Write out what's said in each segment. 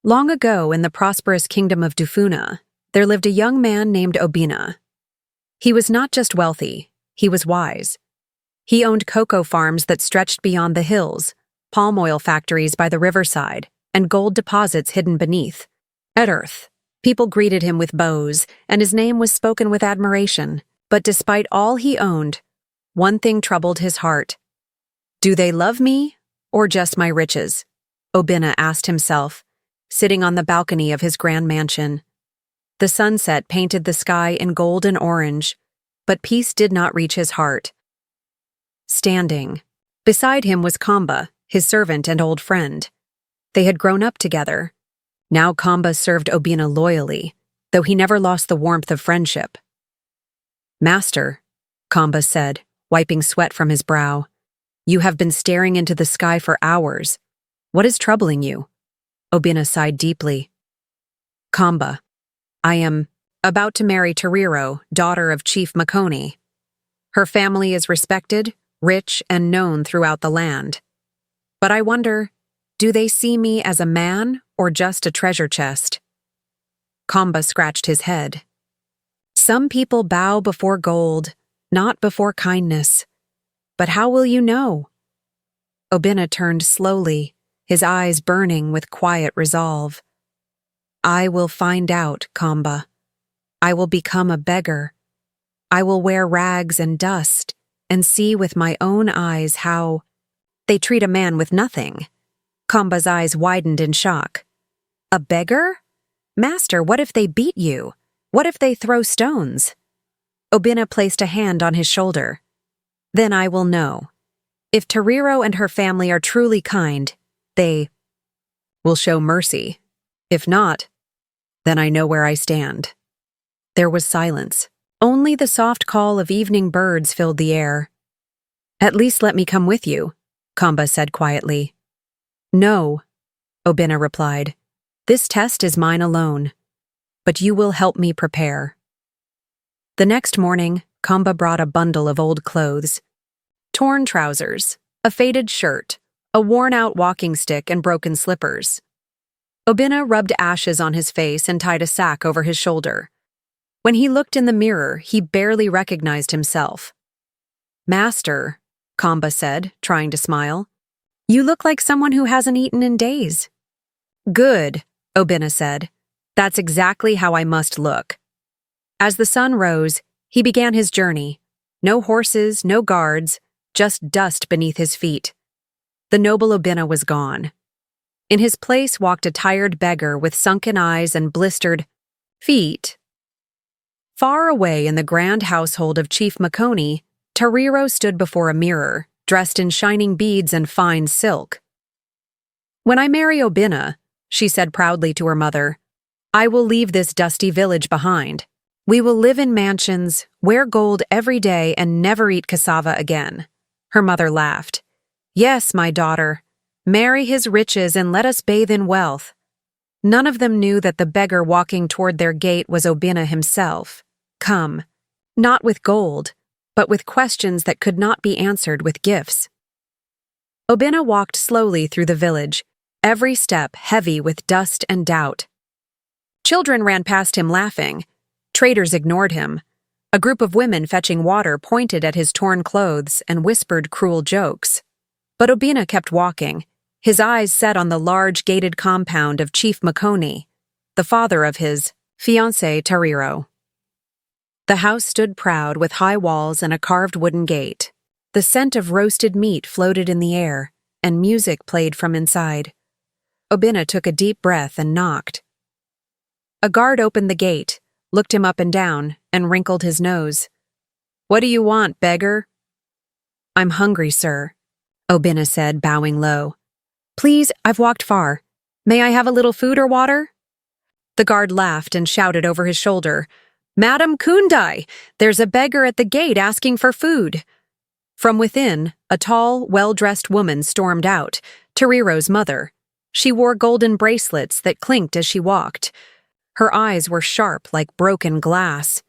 Long ago, in the prosperous kingdom of Dufuna, there lived a young man named Obina. He was not just wealthy, he was wise. He owned cocoa farms that stretched beyond the hills, palm oil factories by the riverside, and gold deposits hidden beneath. At Earth, people greeted him with bows, and his name was spoken with admiration. But despite all he owned, one thing troubled his heart. Do they love me, or just my riches? Obina asked himself, sitting on the balcony of his grand mansion. The sunset painted the sky in gold and orange, but peace did not reach his heart. Standing beside him was Kamba, his servant and old friend. They had grown up together. Now Kamba served Obina loyally, though he never lost the warmth of friendship. "Master," Kamba said, wiping sweat from his brow, "you have been staring into the sky for hours. What is troubling you?" Obina sighed deeply. "Kamba, I am about to marry Tariro, daughter of Chief Makoni. Her family is respected, rich, and known throughout the land. But I wonder, do they see me as a man or just a treasure chest?" Kamba scratched his head. "Some people bow before gold, not before kindness. But how will you know?" Obina turned slowly, his eyes burning with quiet resolve. "I will find out, Kamba. I will become a beggar. I will wear rags and dust and see with my own eyes how they treat a man with nothing." Kamba's eyes widened in shock. "A beggar? Master, what if they beat you? What if they throw stones?" Obina placed a hand on his shoulder. "Then I will know. If Tariro and her family are truly kind, they will show mercy. If not, then I know where I stand." There was silence. Only the soft call of evening birds filled the air. "At least let me come with you," Kamba said quietly. "No," Obina replied. "This test is mine alone. But you will help me prepare." The next morning, Kamba brought a bundle of old clothes. Torn trousers, a faded shirt, a worn-out walking stick, and broken slippers. Obina rubbed ashes on his face and tied a sack over his shoulder. When he looked in the mirror, he barely recognized himself. "Master," Kamba said, trying to smile, "you look like someone who hasn't eaten in days." "Good," Obina said. "That's exactly how I must look." As the sun rose, he began his journey. No horses, no guards, just dust beneath his feet. The noble Obina was gone. In his place walked a tired beggar with sunken eyes and blistered feet. Far away in the grand household of Chief Makoni, Tariro stood before a mirror, dressed in shining beads and fine silk. "When I marry Obina," she said proudly to her mother, "I will leave this dusty village behind. We will live in mansions, wear gold every day, and never eat cassava again." Her mother laughed. "Yes, my daughter. Marry his riches and let us bathe in wealth." None of them knew that the beggar walking toward their gate was Obina himself. Come, not with gold, but with questions that could not be answered with gifts. Obina walked slowly through the village, every step heavy with dust and doubt. Children ran past him laughing. Traders ignored him. A group of women fetching water pointed at his torn clothes and whispered cruel jokes. But Obina kept walking, his eyes set on the large gated compound of Chief Makoni, the father of his fiancée Tariro. The house stood proud with high walls and a carved wooden gate. The scent of roasted meat floated in the air, and music played from inside. Obina took a deep breath and knocked. A guard opened the gate, looked him up and down, and wrinkled his nose. "What do you want, beggar?" "I'm hungry, sir," Obina said, bowing low. "Please, I've walked far. May I have a little food or water?" The guard laughed and shouted over his shoulder, "Madam Kundai, there's a beggar at the gate asking for food." From within, a tall, well-dressed woman stormed out, Tariro's mother. She wore golden bracelets that clinked as she walked. Her eyes were sharp like broken glass.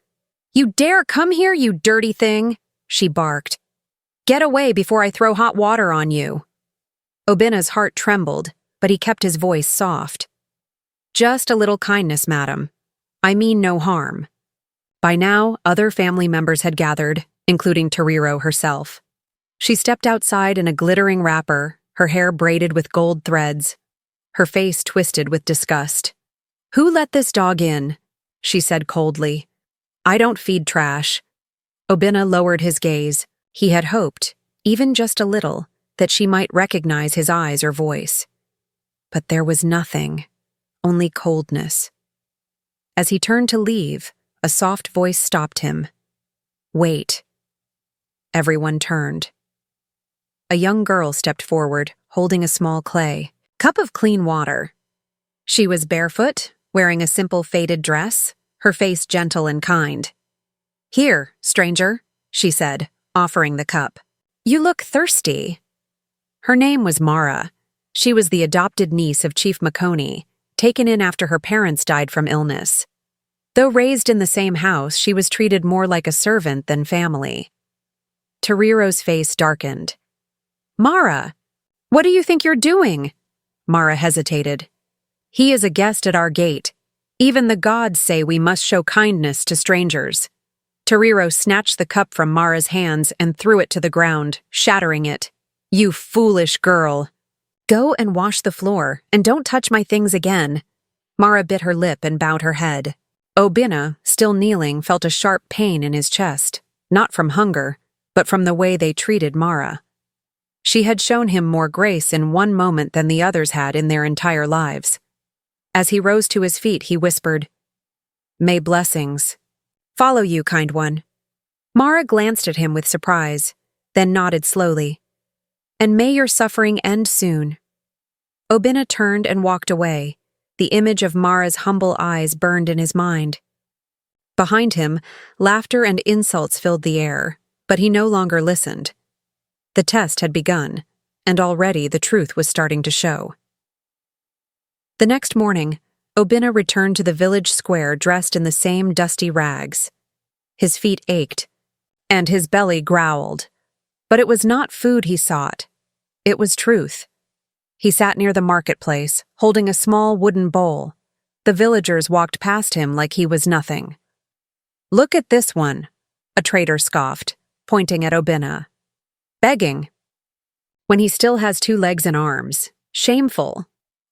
"You dare come here, you dirty thing!" she barked. "Get away before I throw hot water on you." Obina's heart trembled, but he kept his voice soft. Just a little kindness, madam. I mean no harm." By now, other family members had gathered, including Toriro herself. She stepped outside in a glittering wrapper, her hair braided with gold threads, her face twisted with disgust. "Who let this dog in?" she said coldly. "I don't feed trash." Obina lowered his gaze. He had hoped, even just a little, that she might recognize his eyes or voice. But there was nothing, only coldness. As he turned to leave, a soft voice stopped him. "Wait." Everyone turned. A young girl stepped forward, holding a small clay cup of clean water. She was barefoot, wearing a simple faded dress, her face gentle and kind. "Here, stranger," she said, offering the cup. "You look thirsty." Her name was Mara. She was the adopted niece of Chief Makoni, taken in after her parents died from illness. Though raised in the same house, she was treated more like a servant than family. Toriro's face darkened. "Mara, what do you think you're doing?" Mara hesitated. "He is a guest at our gate. Even the gods say we must show kindness to strangers." Toriro snatched the cup from Mara's hands and threw it to the ground, shattering it. "You foolish girl. Go and wash the floor, and don't touch my things again." Mara bit her lip and bowed her head. Obina, still kneeling, felt a sharp pain in his chest, not from hunger, but from the way they treated Mara. She had shown him more grace in one moment than the others had in their entire lives. As he rose to his feet, he whispered, "May blessings follow you, kind one." Mara glanced at him with surprise, then nodded slowly. "And may your suffering end soon." Obina turned and walked away. The image of Mara's humble eyes burned in his mind. Behind him, laughter and insults filled the air, but he no longer listened. The test had begun, and already the truth was starting to show. The next morning, Obina returned to the village square dressed in the same dusty rags. His feet ached, and his belly growled. But it was not food he sought. It was truth. He sat near the marketplace, holding a small wooden bowl. The villagers walked past him like he was nothing. "Look at this one," a trader scoffed, pointing at Obina. "Begging. When he still has 2 legs and arms. Shameful."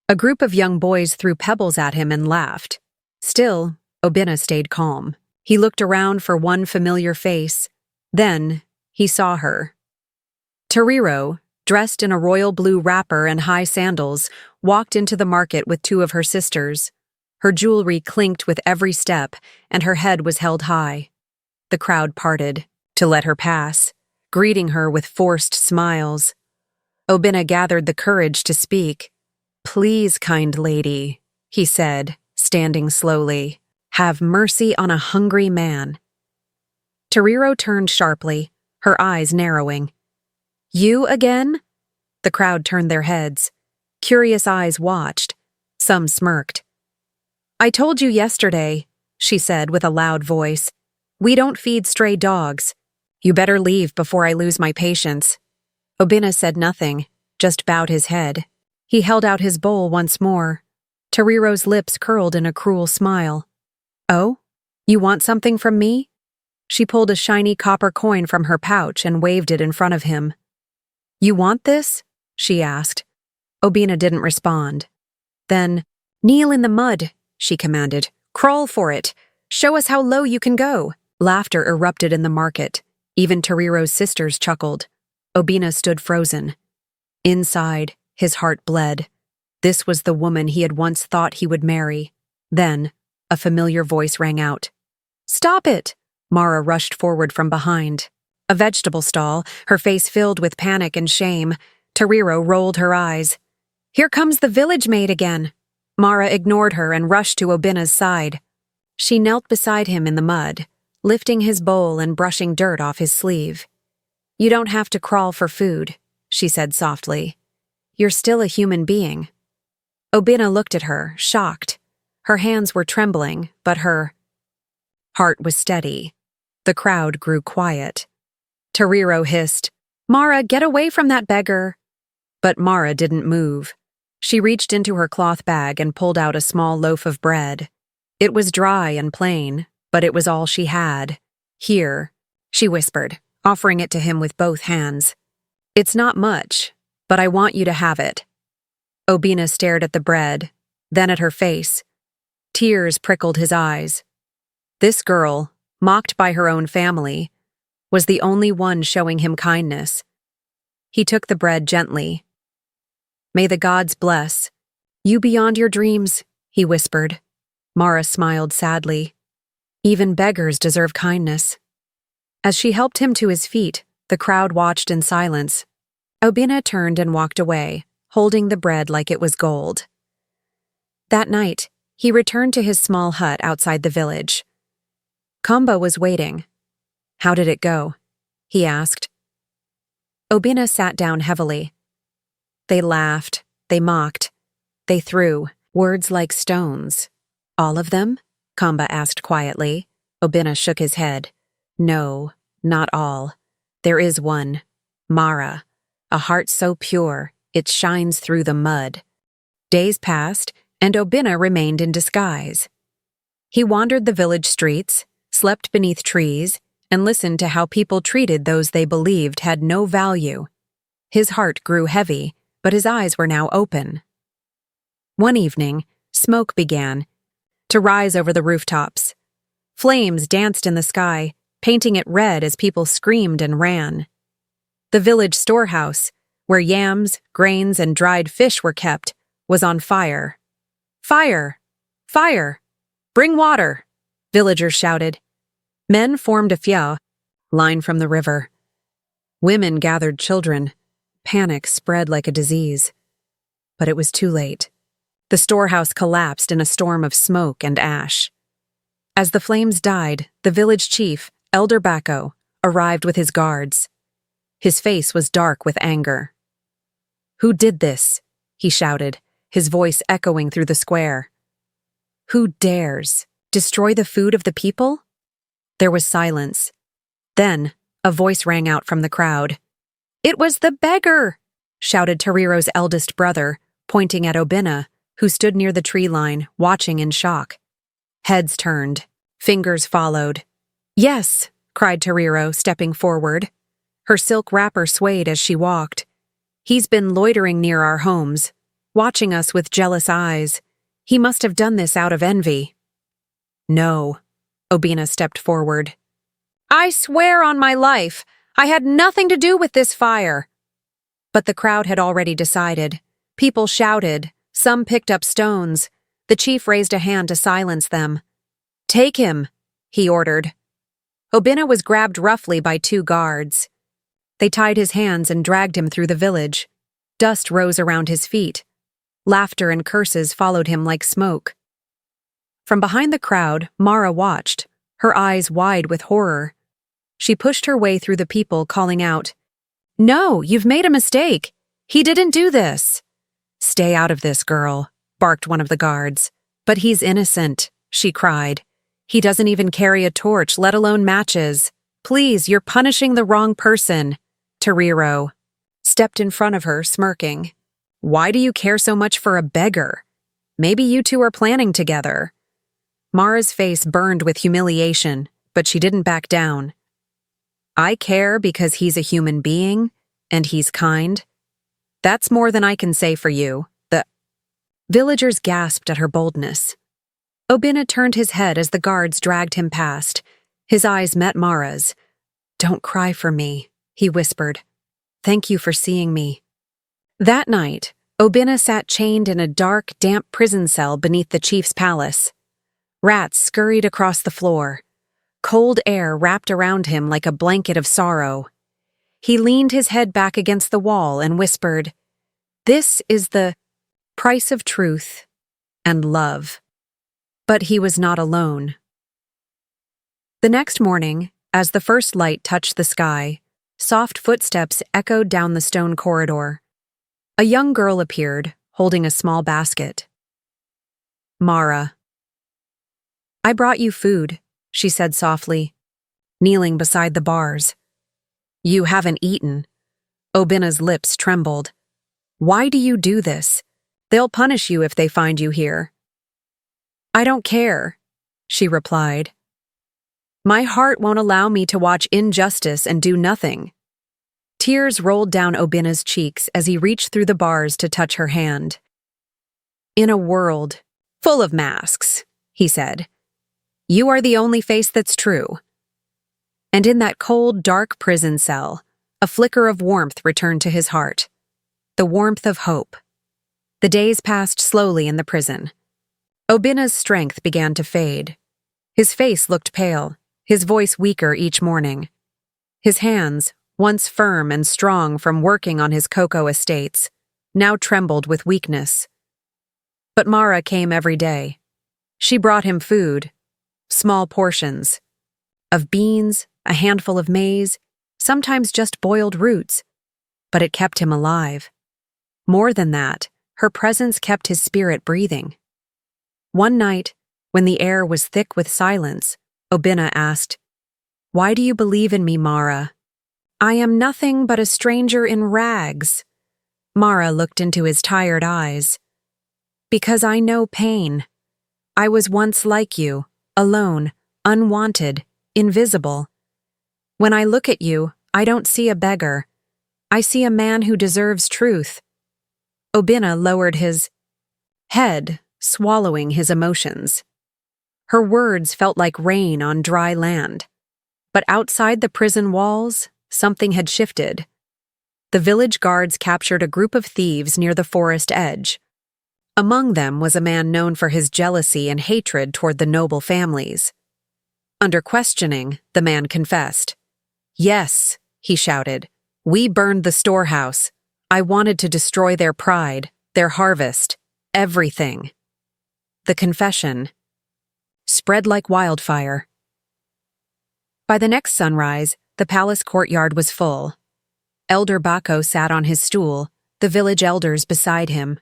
A group of young boys threw pebbles at him and laughed. Still, Obina stayed calm. He looked around for one familiar face. Then, he saw her. Toriro, dressed in a royal blue wrapper and high sandals, walked into the market with 2 of her sisters. Her jewelry clinked with every step, and her head was held high. The crowd parted to let her pass, greeting her with forced smiles. Obina gathered the courage to speak. "Please, kind lady," he said, standing slowly. "Have mercy on a hungry man." Toriro turned sharply, her eyes narrowing. "You again?" The crowd turned their heads. Curious eyes watched. Some smirked. "I told you yesterday," she said with a loud voice. "We don't feed stray dogs. You better leave before I lose my patience." Obina said nothing, just bowed his head. He held out his bowl once more. Toriro's lips curled in a cruel smile. "Oh? You want something from me?" She pulled a shiny copper coin from her pouch and waved it in front of him. "You want this?" she asked. Obina didn't respond. Then, "Kneel in the mud," she commanded. "Crawl for it. Show us how low you can go." Laughter erupted in the market. Even Toriro's sisters chuckled. Obina stood frozen. Inside, his heart bled. This was the woman he had once thought he would marry. Then, a familiar voice rang out. "Stop it!" Mara rushed forward from behind. A vegetable stall, her face filled with panic and shame. Toriro rolled her eyes. "Here comes the village maid again." Mara ignored her and rushed to Obina's side. She knelt beside him in the mud, lifting his bowl and brushing dirt off his sleeve. "You don't have to crawl for food," she said softly. "You're still a human being." Obina looked at her, shocked. Her hands were trembling, but her heart was steady. The crowd grew quiet. Toriro hissed, "Mara, get away from that beggar!" But Mara didn't move. She reached into her cloth bag and pulled out a small loaf of bread. It was dry and plain, but it was all she had. "Here," she whispered, offering it to him with both hands. "It's not much, but I want you to have it." Obina stared at the bread, then at her face. Tears prickled his eyes. This girl, mocked by her own family, was the only one showing him kindness. He took the bread gently. "May the gods bless you beyond your dreams," he whispered. Mara smiled sadly. "Even beggars deserve kindness." As she helped him to his feet, the crowd watched in silence. Obina turned and walked away, holding the bread like it was gold. That night, he returned to his small hut outside the village. Kamba was waiting. "How did it go?" he asked. Obina sat down heavily. "They laughed, they mocked, they threw words like stones." "All of them?" Kamba asked quietly. Obina shook his head. "No, not all. There is one, Mara, a heart so pure it shines through the mud." Days passed, and Obina remained in disguise. He wandered the village streets, slept beneath trees, and listened to how people treated those they believed had no value. His heart grew heavy, but his eyes were now open. One evening, smoke began to rise over the rooftops. Flames danced in the sky, painting it red as people screamed and ran. The village storehouse, where yams, grains, and dried fish were kept, was on fire. "Fire! Fire! Bring water!" villagers shouted. Men formed a fya, line from the river. Women gathered children. Panic spread like a disease. But it was too late. The storehouse collapsed in a storm of smoke and ash. As the flames died, the village chief, Elder Bacco, arrived with his guards. His face was dark with anger. "Who did this?" he shouted, his voice echoing through the square. "Who dares destroy the food of the people?" There was silence. Then, a voice rang out from the crowd. "It was the beggar!" shouted Tariro's eldest brother, pointing at Obina, who stood near the tree line, watching in shock. Heads turned. Fingers followed. "Yes!" cried Tariro, stepping forward. Her silk wrapper swayed as she walked. "He's been loitering near our homes, watching us with jealous eyes. He must have done this out of envy." "No." Obina stepped forward. "I swear on my life, I had nothing to do with this fire." But the crowd had already decided. People shouted. Some picked up stones. The chief raised a hand to silence them. "Take him," he ordered. Obina was grabbed roughly by 2 guards. They tied his hands and dragged him through the village. Dust rose around his feet. Laughter and curses followed him like smoke. From behind the crowd, Mara watched, her eyes wide with horror. She pushed her way through the people, calling out, "No, you've made a mistake. He didn't do this." "Stay out of this, girl," barked one of the guards. "But he's innocent," she cried. "He doesn't even carry a torch, let alone matches. Please, you're punishing the wrong person." Tariro stepped in front of her, smirking. "Why do you care so much for a beggar? Maybe you two are planning together." Mara's face burned with humiliation, but she didn't back down. "I care because he's a human being, and he's kind. That's more than I can say for you." The villagers gasped at her boldness. Obina turned his head as the guards dragged him past. His eyes met Mara's. "Don't cry for me," he whispered. "Thank you for seeing me." That night, Obina sat chained in a dark, damp prison cell beneath the chief's palace. Rats scurried across the floor. Cold air wrapped around him like a blanket of sorrow. He leaned his head back against the wall and whispered, "This is the price of truth and love." But he was not alone. The next morning, as the first light touched the sky, soft footsteps echoed down the stone corridor. A young girl appeared, holding a small basket. "Mara." "I brought you food," she said softly, kneeling beside the bars. "You haven't eaten." Obina's lips trembled. "Why do you do this? They'll punish you if they find you here." "I don't care," she replied. "My heart won't allow me to watch injustice and do nothing." Tears rolled down Obina's cheeks as he reached through the bars to touch her hand. "In a world full of masks," he said, "you are the only face that's true." And in that cold, dark prison cell, a flicker of warmth returned to his heart. The warmth of hope. The days passed slowly in the prison. Obina's strength began to fade. His face looked pale, his voice weaker each morning. His hands, once firm and strong from working on his cocoa estates, now trembled with weakness. But Mara came every day. She brought him food, small portions, of beans, a handful of maize, sometimes just boiled roots, but it kept him alive. More than that, her presence kept his spirit breathing. One night, when the air was thick with silence, Obina asked, "Why do you believe in me, Mara?" "I am nothing but a stranger in rags." Mara looked into his tired eyes. "Because I know pain. I was once like you, alone, unwanted, invisible. When I look at you, I don't see a beggar. I see a man who deserves truth." Obina lowered his head, swallowing his emotions. Her words felt like rain on dry land. But outside the prison walls, something had shifted. The village guards captured a group of thieves near the forest edge. Among them was a man known for his jealousy and hatred toward the noble families. Under questioning, the man confessed. "Yes," he shouted, "we burned the storehouse. I wanted to destroy their pride, their harvest, everything." The confession spread like wildfire. By the next sunrise, the palace courtyard was full. Elder Bako sat on his stool, the village elders beside him.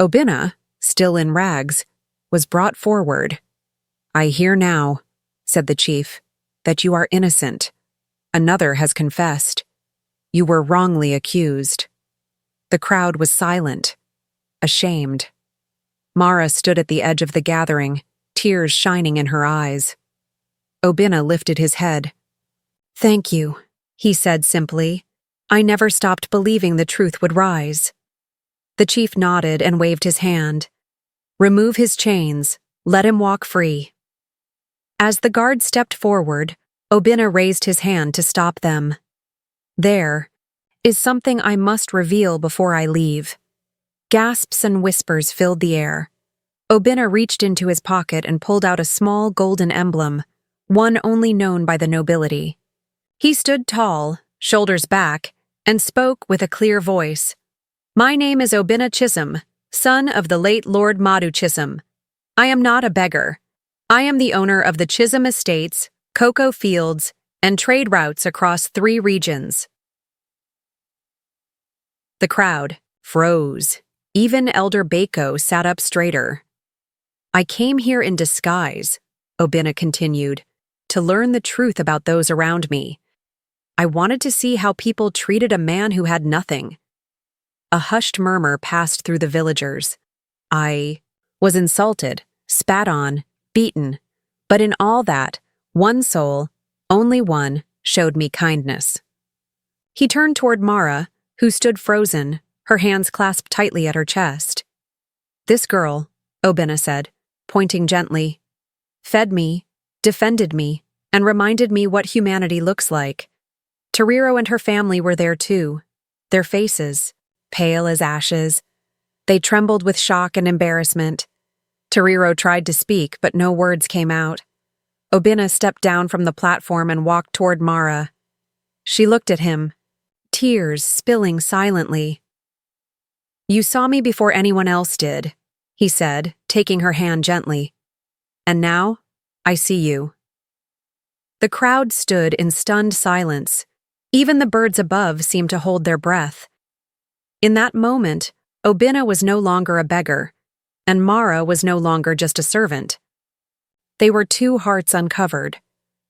Obina, still in rags, was brought forward. "I hear now," said the chief, "that you are innocent. Another has confessed. You were wrongly accused." The crowd was silent, ashamed. Mara stood at the edge of the gathering, tears shining in her eyes. Obina lifted his head. "Thank you," he said simply. "I never stopped believing the truth would rise." The chief nodded and waved his hand. "Remove his chains. Let him walk free." As the guard stepped forward, Obina raised his hand to stop them. "There is something I must reveal before I leave." Gasps and whispers filled the air. Obina reached into his pocket and pulled out a small golden emblem, one only known by the nobility. He stood tall, shoulders back, and spoke with a clear voice. "My name is Obina Chisholm, son of the late Lord Madhu Chisholm. I am not a beggar. I am the owner of the Chisholm estates, cocoa fields, and trade routes across 3 regions." The crowd froze. Even Elder Bako sat up straighter. "I came here in disguise," Obina continued, "to learn the truth about those around me. I wanted to see how people treated a man who had nothing." A hushed murmur passed through the villagers. "I was insulted, spat on, beaten, but in all that, one soul, only one, showed me kindness." He turned toward Mara, who stood frozen, her hands clasped tightly at her chest. "This girl," Obina said, pointing gently, "fed me, defended me, and reminded me what humanity looks like. Toriro and her family were there too, their faces, pale as ashes. They trembled with shock and embarrassment. Toriro tried to speak, but no words came out. Obina stepped down from the platform and walked toward Mara. She looked at him, tears spilling silently. "You saw me before anyone else did," he said, taking her hand gently. "And now, I see you." The crowd stood in stunned silence. Even the birds above seemed to hold their breath. In that moment, Obina was no longer a beggar, and Mara was no longer just a servant. They were 2 hearts uncovered,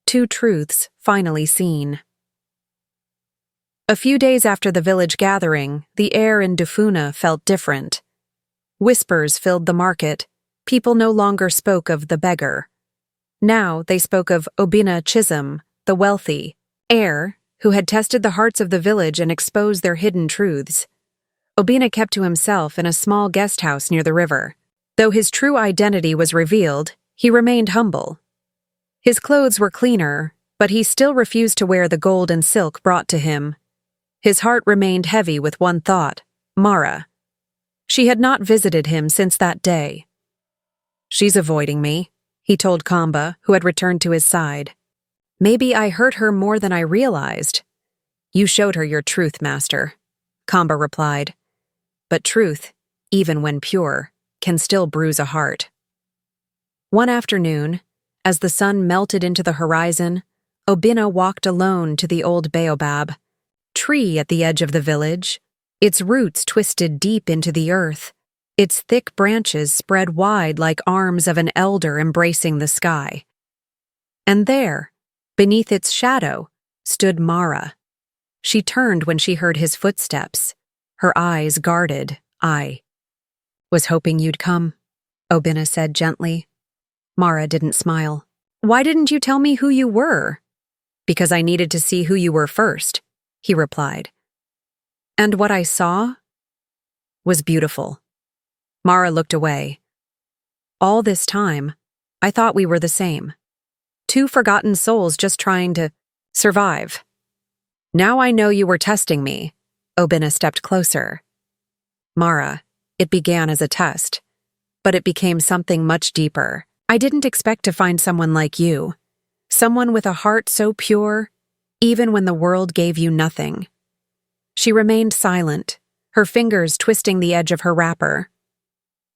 2 truths finally seen. A few days after the village gathering, the air in Dufuna felt different. Whispers filled the market. People no longer spoke of the beggar. Now they spoke of Obina Chisholm, the wealthy heir who had tested the hearts of the village and exposed their hidden truths. Obina kept to himself in a small guest house near the river. Though his true identity was revealed, he remained humble. His clothes were cleaner, but he still refused to wear the gold and silk brought to him. His heart remained heavy with one thought: Mara. She had not visited him since that day. "She's avoiding me," he told Kamba, who had returned to his side. "Maybe I hurt her more than I realized." "You showed her your truth, master," Kamba replied. "But truth, even when pure, can still bruise a heart." One afternoon, as the sun melted into the horizon, Obina walked alone to the old baobab tree at the edge of the village. Its roots twisted deep into the earth, its thick branches spread wide like arms of an elder embracing the sky. And there, beneath its shadow, stood Mara. She turned when she heard his footsteps, her eyes guarded. "I was hoping you'd come," Obina said gently. Mara didn't smile. "Why didn't you tell me who you were?" "Because I needed to see who you were first," he replied. "And what I saw was beautiful." Mara looked away. "All this time, I thought we were the same. Two forgotten souls just trying to survive. Now I know you were testing me." Obina stepped closer. "Mara, it began as a test, but it became something much deeper. I didn't expect to find someone like you, someone with a heart so pure, even when the world gave you nothing." She remained silent, her fingers twisting the edge of her wrapper.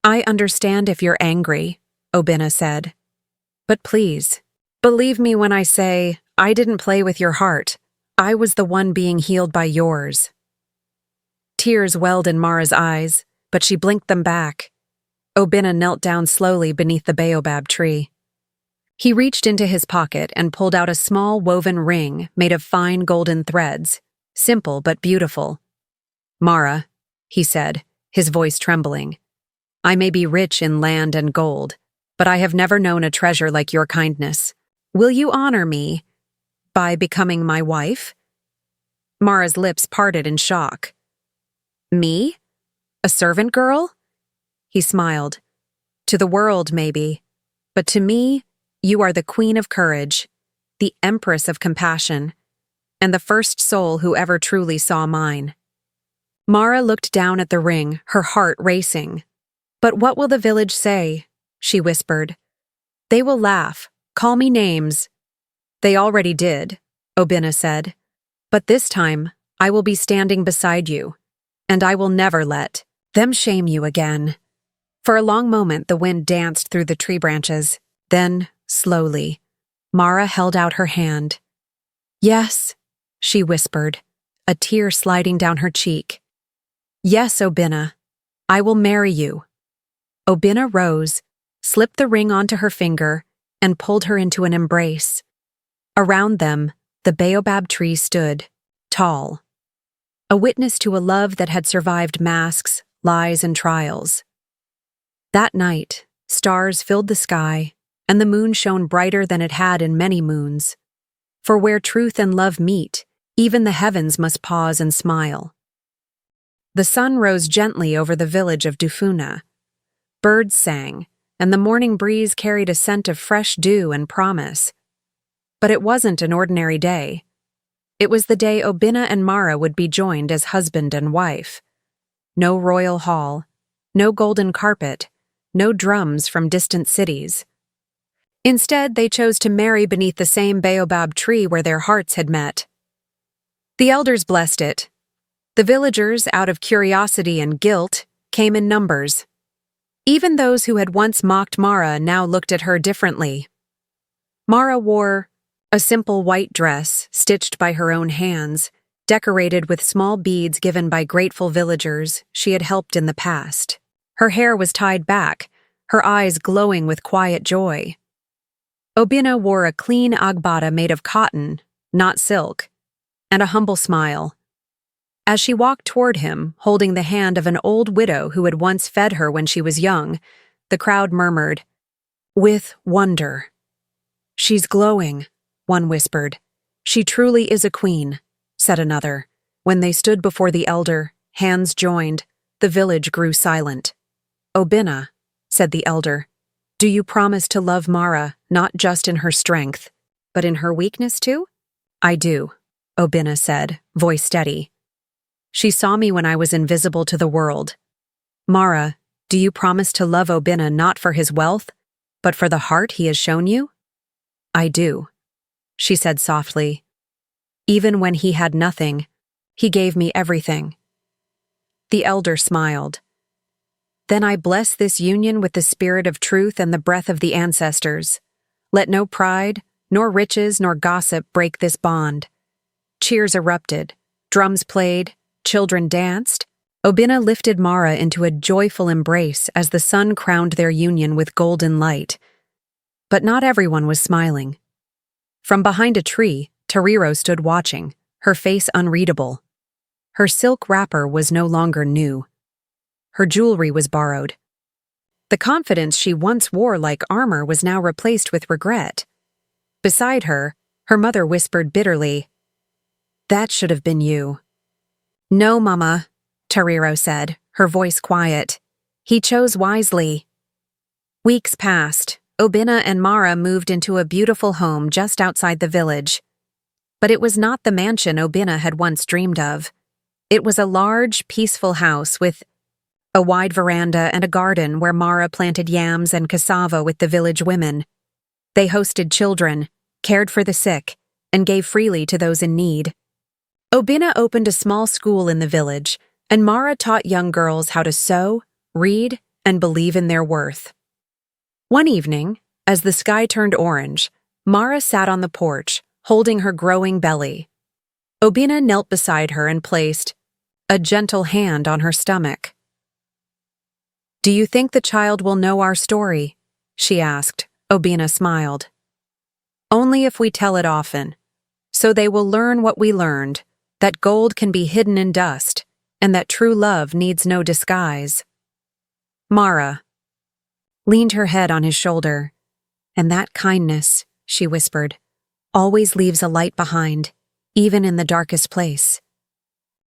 "I understand if you're angry," Obina said. "But please, believe me when I say I didn't play with your heart. I was the one being healed by yours." Tears welled in Mara's eyes, but she blinked them back. Obina knelt down slowly beneath the baobab tree. He reached into his pocket and pulled out a small woven ring made of fine golden threads, simple but beautiful. "Mara," he said, his voice trembling, "I may be rich in land and gold, but I have never known a treasure like your kindness. Will you honor me by becoming my wife?" Mara's lips parted in shock. "Me? A servant girl?" He smiled. "To the world, maybe, but to me, you are the queen of courage, the empress of compassion, and the first soul who ever truly saw mine." Mara looked down at the ring, her heart racing. "But what will the village say?" she whispered. "They will laugh, call me names." "They already did," Obina said. "But this time, I will be standing beside you, and I will never let them shame you again." For a long moment, the wind danced through the tree branches. Then, slowly, Mara held out her hand. "Yes," she whispered, a tear sliding down her cheek. "Yes, Obina, I will marry you." Obina rose, slipped the ring onto her finger, and pulled her into an embrace. Around them, the baobab tree stood, tall, a witness to a love that had survived masks, lies, and trials. That night, stars filled the sky, and the moon shone brighter than it had in many moons. For where truth and love meet, even the heavens must pause and smile. The sun rose gently over the village of Dufuna. Birds sang, and the morning breeze carried a scent of fresh dew and promise. But it wasn't an ordinary day. It was the day Obina and Mara would be joined as husband and wife. No royal hall, no golden carpet, no drums from distant cities. Instead, they chose to marry beneath the same baobab tree where their hearts had met. The elders blessed it. The villagers, out of curiosity and guilt, came in numbers. Even those who had once mocked Mara now looked at her differently. Mara wore a simple white dress stitched by her own hands, decorated with small beads given by grateful villagers she had helped in the past. Her hair was tied back, her eyes glowing with quiet joy. Obina wore a clean agbada made of cotton, not silk, and a humble smile. As she walked toward him, holding the hand of an old widow who had once fed her when she was young, the crowd murmured, "With wonder." "She's glowing," one whispered. "She truly is a queen," said another. When they stood before the elder, hands joined, the village grew silent. "Obina," said the elder, "do you promise to love Mara not just in her strength, but in her weakness too?" "I do," Obina said, voice steady. "She saw me when I was invisible to the world. Mara, do you promise to love Obina not for his wealth, but for the heart he has shown you?" "I do," she said softly. "Even when he had nothing, he gave me everything." The elder smiled. "Then I bless this union with the spirit of truth and the breath of the ancestors. Let no pride, nor riches, nor gossip break this bond." Cheers erupted, drums played, children danced. Obina lifted Mara into a joyful embrace as the sun crowned their union with golden light. But not everyone was smiling. From behind a tree, Tariro stood watching, her face unreadable. Her silk wrapper was no longer new. Her jewelry was borrowed. The confidence she once wore like armor was now replaced with regret. Beside her, her mother whispered bitterly, "That should have been you." "No, Mama," Tariro said, her voice quiet. "He chose wisely." Weeks passed. Obina and Mara moved into a beautiful home just outside the village. But it was not the mansion Obina had once dreamed of. It was a large, peaceful house with a wide veranda and a garden where Mara planted yams and cassava with the village women. They hosted children, cared for the sick, and gave freely to those in need. Obina opened a small school in the village, and Mara taught young girls how to sew, read, and believe in their worth. One evening, as the sky turned orange, Mara sat on the porch, holding her growing belly. Obina knelt beside her and placed a gentle hand on her stomach. "Do you think the child will know our story?" she asked. Obina smiled. "Only if we tell it often. So they will learn what we learned, that gold can be hidden in dust, and that true love needs no disguise." Mara leaned her head on his shoulder. "And that kindness," she whispered, "always leaves a light behind, even in the darkest place."